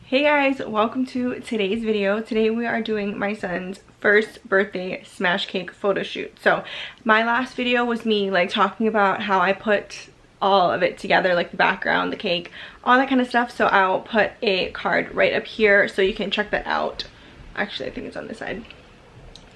Hey guys, welcome to today's video. Today we are doing my son's first birthday smash cake photo shoot. So my last video was me like talking about how I put all of it together, like the background, the cake, all that kind of stuff. So I'll put a card right up here so you can check that out. Actually, I think it's on this side.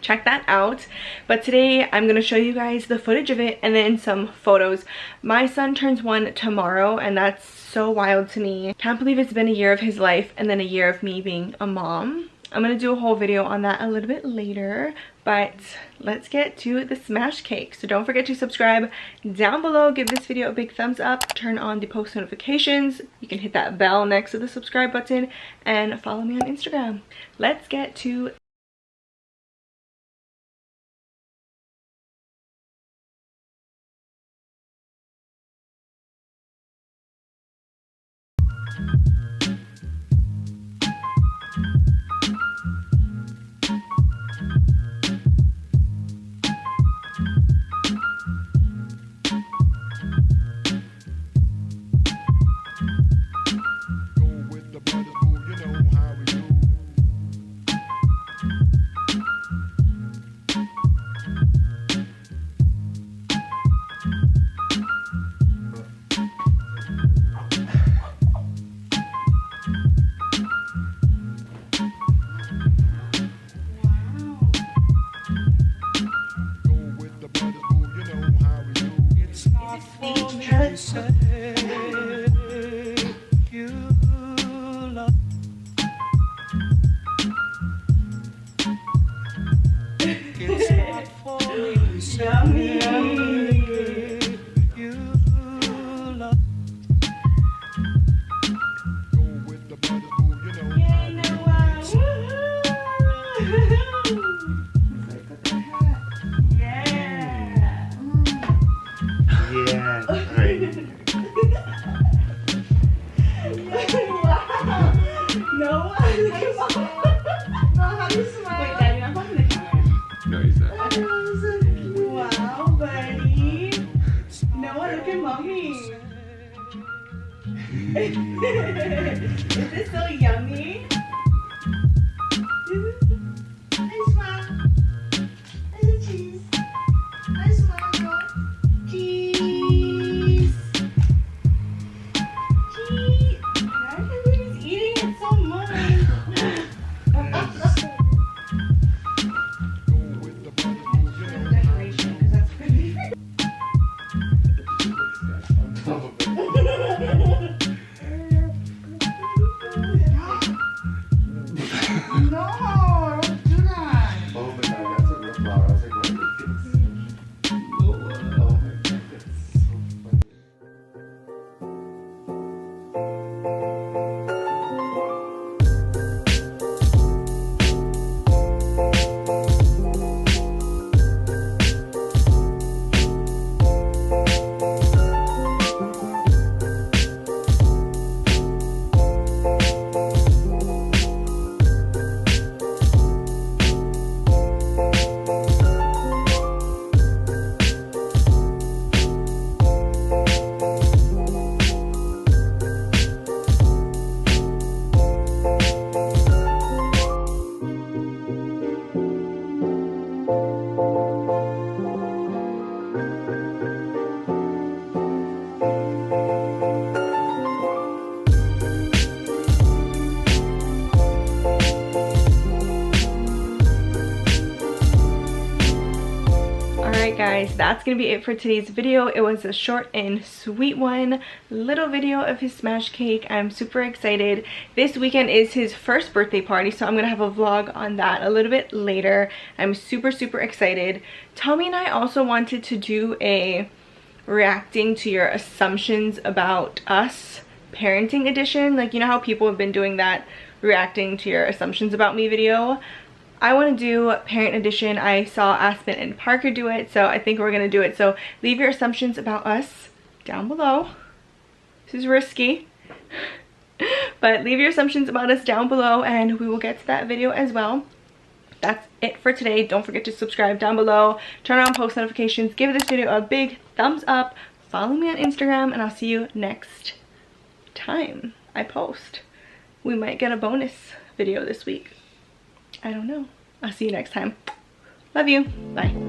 Check that out. But today I'm going to show you guys the footage of it and then some photos. My son turns 1 tomorrow and that's so wild to me. Can't believe it's been a year of his life and then a year of me being a mom. I'm going to do a whole video on that a little bit later, but let's get to the smash cake. So don't forget to subscribe down below, give this video a big thumbs up, turn on the post notifications. You can hit that bell next to the subscribe button and follow me on Instagram. Let's get to Is this so yummy? Nice one. Nice cheese. Nice one. Cheese. Cheese. I can't believe he's eating it so much. Decoration, because that's pretty. Alright guys, that's gonna be it for today's video. It was a short and sweet one, little video of his smash cake. I'm super excited. This weekend is his first birthday party, so I'm gonna have a vlog on that a little bit later. I'm super excited. Tommy and I also wanted to do a reacting to your assumptions about us parenting edition. Like, you know how people have been doing that reacting to your assumptions about me video? I want to do parent edition. I saw Aspen and Parker do it, so I think we're going to do it. So leave your assumptions about us down below. This is risky. But leave your assumptions about us down below and we will get to that video as well. That's it for today. Don't forget to subscribe down below. Turn on post notifications. Give this video a big thumbs up. Follow me on Instagram and I'll see you next time I post. we might get a bonus video this week. I don't know. I'll see you next time. Love you. Bye.